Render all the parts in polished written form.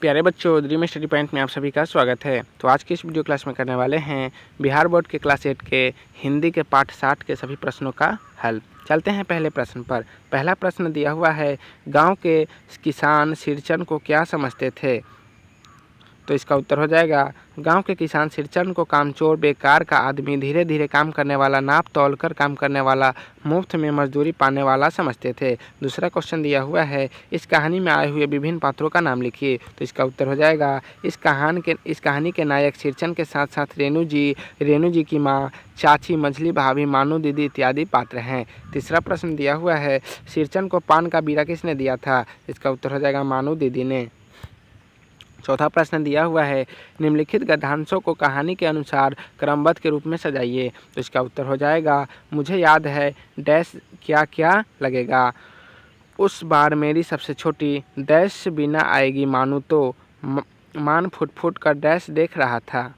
प्यारे बच्चों, dream study point में आप सभी का स्वागत है। तो आज की इस वीडियो क्लास में करने वाले हैं बिहार बोर्ड के क्लास 8 के हिंदी के पाठ 60 के सभी प्रश्नों का हल। चलते हैं पहले प्रश्न पर। पहला प्रश्न दिया हुआ है, गांव के किसान सिरचन को क्या समझते थे? तो इसका उत्तर हो जाएगा, गांव के किसान सिरचन को कामचोर, बेकार का आदमी, धीरे धीरे काम करने वाला, नाप तौल कर काम करने वाला, मुफ्त में मजदूरी पाने वाला समझते थे। दूसरा क्वेश्चन दिया हुआ है, इस कहानी में आए हुए विभिन्न पात्रों का नाम लिखिए। तो इसका उत्तर हो जाएगा, इस कहानी के नायक सिरचन के साथ साथ रेणु जी की माँ, चाची, मझली भाभी, मानू दीदी इत्यादि पात्र हैं। तीसरा प्रश्न दिया हुआ है, सिरचन को पान का बीड़ा किसने दिया था? इसका उत्तर हो जाएगा, मानू दीदी ने। चौथा प्रश्न दिया हुआ है, निम्नलिखित गद्यांशों को कहानी के अनुसार क्रमबद्ध के रूप में सजाइए। तो इसका उत्तर हो जाएगा, मुझे याद है डैश क्या क्या लगेगा, उस बार मेरी सबसे छोटी डैश बिना आएगी मानू तो मान फुट फुट कर डैश देख रहा था।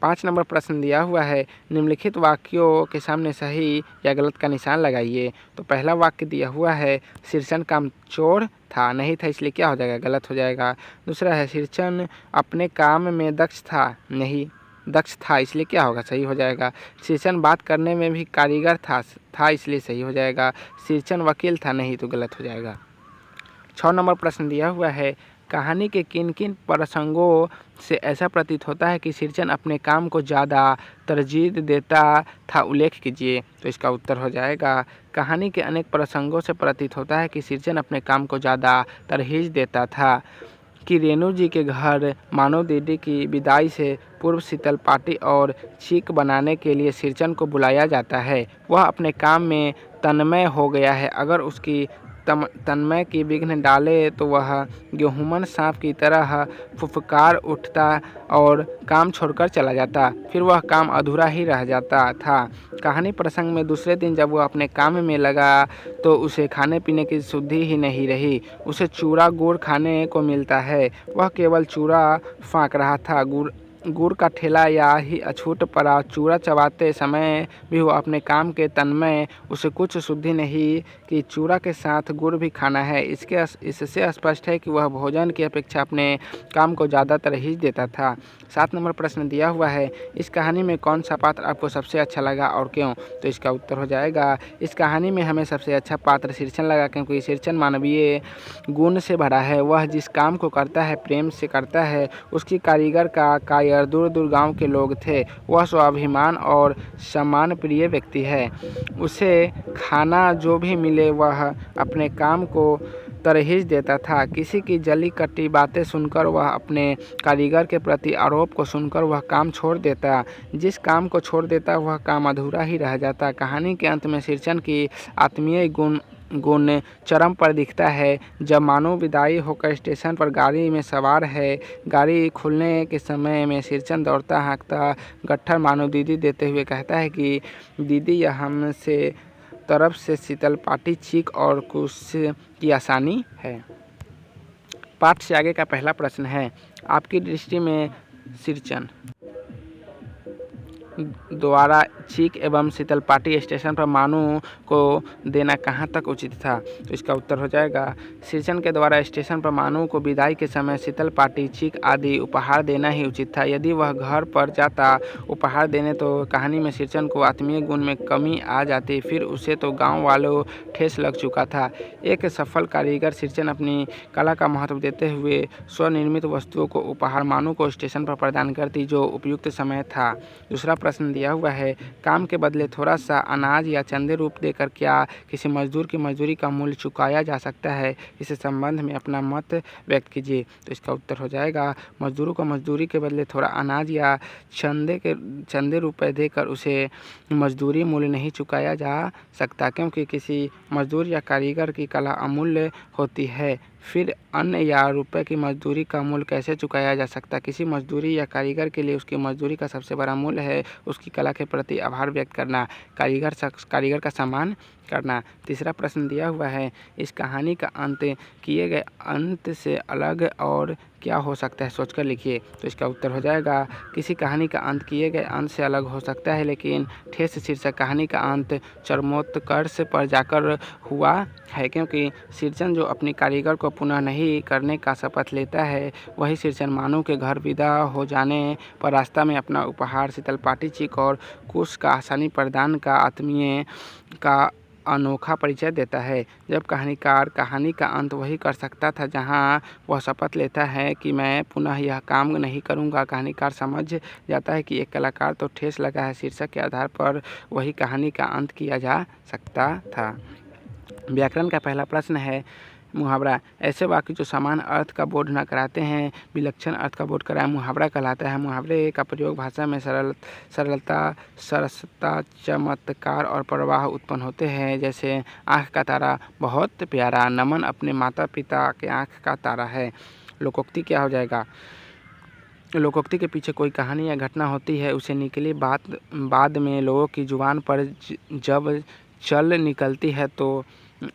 5 नंबर प्रश्न दिया हुआ है, निम्नलिखित वाक्यों के सामने सही या गलत का निशान लगाइए। तो पहला वाक्य दिया हुआ है, सिरचन कामचोर था, नहीं था इसलिए क्या हो जाएगा, गलत हो जाएगा। दूसरा है, सिरचन अपने काम में दक्ष था, नहीं दक्ष था इसलिए क्या होगा, सही हो जाएगा। सिरचन बात करने में भी कारीगर था इसलिए सही हो जाएगा। सिरचन वकील था, नहीं तो गलत हो जाएगा। 6 नंबर प्रश्न दिया हुआ है, कहानी के किन किन प्रसंगों से ऐसा प्रतीत होता है कि सिरचन अपने काम को ज़्यादा तरजीह देता था, उल्लेख कीजिए। तो इसका उत्तर हो जाएगा, कहानी के अनेक प्रसंगों से प्रतीत होता है कि सिरचन अपने काम को ज़्यादा तरजीह देता था कि रेणु जी के घर मानव दीदी की विदाई से पूर्व शीतल पार्टी और चीक बनाने के लिए सिरचन को बुलाया जाता है। वह अपने काम में तन्मय हो गया है, अगर उसकी तन्मय की विघ्न डाले तो वह गेहूमन सांप की तरह फुफकार उठता और काम छोड़कर चला जाता, फिर वह काम अधूरा ही रह जाता था। कहानी प्रसंग में दूसरे दिन जब वह अपने काम में लगा तो उसे खाने पीने की सुधि ही नहीं रही, उसे चूरा गुड़ खाने को मिलता है, वह केवल चूरा फाँक रहा था, गुड़ का ठेला या ही अछूट पड़ा। चूरा चबाते समय भी वह अपने काम के तन्मय, उसे कुछ शुद्धि नहीं कि चूरा के साथ गुड़ भी खाना है। इससे स्पष्ट है कि वह भोजन की अपेक्षा अपने काम को ज़्यादा तरजीह देता था। 7 नंबर प्रश्न दिया हुआ है, इस कहानी में कौन सा पात्र आपको सबसे अच्छा लगा और क्यों? तो इसका उत्तर हो जाएगा, इस कहानी में हमें सबसे अच्छा पात्र सिरचन लगा, क्योंकि सिरचन मानवीय गुण से भरा है। वह जिस काम को करता है प्रेम से करता है। उसकी कारीगर का दूर दूर गांव के लोग थे। वह स्वाभिमान और सम्मान प्रिय व्यक्ति है। उसे खाना जो भी मिले वह अपने काम को तरजीह देता था। किसी की जली कटी बातें सुनकर वह अपने कारीगर के प्रति आरोप को सुनकर वह काम छोड़ देता। जिस काम को छोड़ देता वह काम अधूरा ही रह जाता। कहानी के अंत में सिरचन की आत्मीय गुण चरम पर दिखता है जब मानो विदाई होकर स्टेशन पर गाड़ी में सवार है। गाड़ी खुलने के समय में सिरचन दौड़ता हाँकता गट्ठर मानो दीदी देते हुए कहता है कि दीदी यह हमसे तरफ से शीतल पाटी, चीक और कुछ की आसानी है। पाठ से आगे का पहला प्रश्न है, आपकी दृष्टि में सिरचन द्वारा चीक एवं शीतल पाटी स्टेशन पर मानू को देना कहाँ तक उचित था? तो इसका उत्तर हो जाएगा, सिरचन के द्वारा स्टेशन पर मानू को विदाई के समय शीतल पाटी, चीक आदि उपहार देना ही उचित था। यदि वह घर पर जाता उपहार देने तो कहानी में सिरचन को आत्मीय गुण में कमी आ जाती, फिर उसे तो गांव वालों ठेस लग चुका था। एक सफल कारीगर सिरचन अपनी कला का महत्व देते हुए स्वनिर्मित वस्तुओं को उपहार मानू को स्टेशन पर प्रदान करती, जो उपयुक्त समय था। दूसरा प्रश्न दिया हुआ है, काम के बदले थोड़ा सा अनाज या चंदे रूप देकर क्या किसी मजदूर की मजदूरी का मूल्य चुकाया जा सकता है? इस संबंध में अपना मत व्यक्त कीजिए। तो इसका उत्तर हो जाएगा, मजदूरों को मजदूरी के बदले थोड़ा अनाज या चंदे रुपए देकर उसे मजदूरी मूल्य नहीं चुकाया जा सकता, क्योंकि किसी मजदूर या कारीगर की कला अमूल्य होती है, फिर अन्न या रुपए की मजदूरी का मूल्य कैसे चुकाया जा सकता? किसी मजदूरी या कारीगर के लिए उसकी मजदूरी का सबसे बड़ा मूल्य है उसकी कला के प्रति आभार व्यक्त करना, कारीगर का सम्मान करना। तीसरा प्रश्न दिया हुआ है, इस कहानी का अंत किए गए अंत से अलग और क्या हो सकता है, सोचकर लिखिए। तो इसका उत्तर हो जाएगा, किसी कहानी का अंत किए गए अंत से अलग हो सकता है, लेकिन ठेस शीर्षक कहानी का अंत चरमोत्कर्ष पर जाकर हुआ है, क्योंकि सिरचन जो अपनी कारीगर को पुनः नहीं करने का शपथ लेता है, वही शीर्षमानों के घर विदा हो जाने पर रास्ता में अपना उपहार शीतलपाटी चीक और कुश का आसानी प्रदान का आत्मीय का अनोखा परिचय देता है। जब कहानीकार कहानी का अंत वही कर सकता था जहां वह शपथ लेता है कि मैं पुनः यह काम नहीं करूंगा, कहानीकार समझ जाता है कि एक कलाकार तो ठेस लगा है। शीर्षक के आधार पर वही कहानी का अंत किया जा सकता था। व्याकरण का पहला प्रश्न है मुहावरा। ऐसे वाक्य जो समान अर्थ का बोध न कराते हैं, विलक्षण अर्थ का बोध कराए, मुहावरा कहलाता है। मुहावरे का प्रयोग भाषा में सरलता, सरसता, चमत्कार और प्रवाह उत्पन्न होते हैं। जैसे आँख का तारा बहुत प्यारा, नमन अपने माता पिता के आँख का तारा है। लोकोक्ति क्या हो जाएगा? लोकोक्ति के पीछे कोई कहानी या घटना होती है, उसे निकली बात बाद में लोगों की जुबान पर जब चल निकलती है तो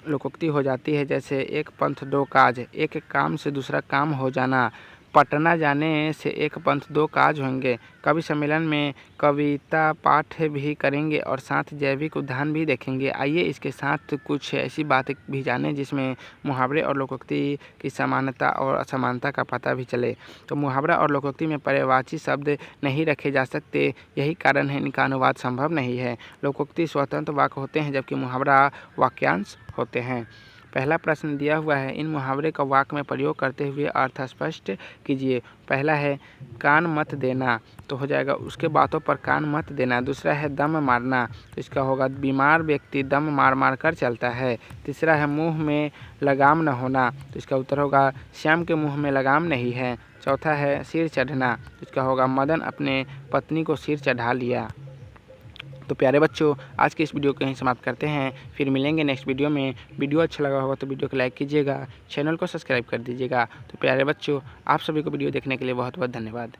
लोकोक्ति हो जाती है। जैसे एक पंथ दो काज, एक काम से दूसरा काम हो जाना। पटना जाने से एक पंथ दो काज होंगे। कवि सम्मेलन में कविता पाठ भी करेंगे और साथ जैविक उद्यान भी देखेंगे। आइए इसके साथ कुछ ऐसी बातें भी जानें जिसमें मुहावरे और लोकोक्ति की समानता और असमानता का पता भी चले। तो मुहावरा और लोकोक्ति में पर्यायवाची शब्द नहीं रखे जा सकते, यही कारण है इनका अनुवाद संभव नहीं है। लोकोक्ति स्वतंत्र वाक्य होते हैं जबकि मुहावरा वाक्यांश होते हैं। पहला प्रश्न दिया हुआ है, इन मुहावरे का वाक्य में प्रयोग करते हुए अर्थ स्पष्ट कीजिए। पहला है कान मत देना, तो हो जाएगा उसके बातों पर कान मत देना। दूसरा है दम मारना, तो इसका होगा बीमार व्यक्ति दम मार मार कर चलता है। तीसरा है मुंह में लगाम न होना, तो इसका उत्तर होगा श्याम के मुंह में लगाम नहीं है। चौथा है सिर चढ़ना, तो इसका होगा मदन अपने पत्नी को सिर चढ़ा लिया। तो प्यारे बच्चों, आज के इस वीडियो को यहीं समाप्त करते हैं, फिर मिलेंगे नेक्स्ट वीडियो में। वीडियो अच्छा लगा होगा तो वीडियो को लाइक कीजिएगा, चैनल को सब्सक्राइब कर दीजिएगा। तो प्यारे बच्चों, आप सभी को वीडियो देखने के लिए बहुत बहुत धन्यवाद।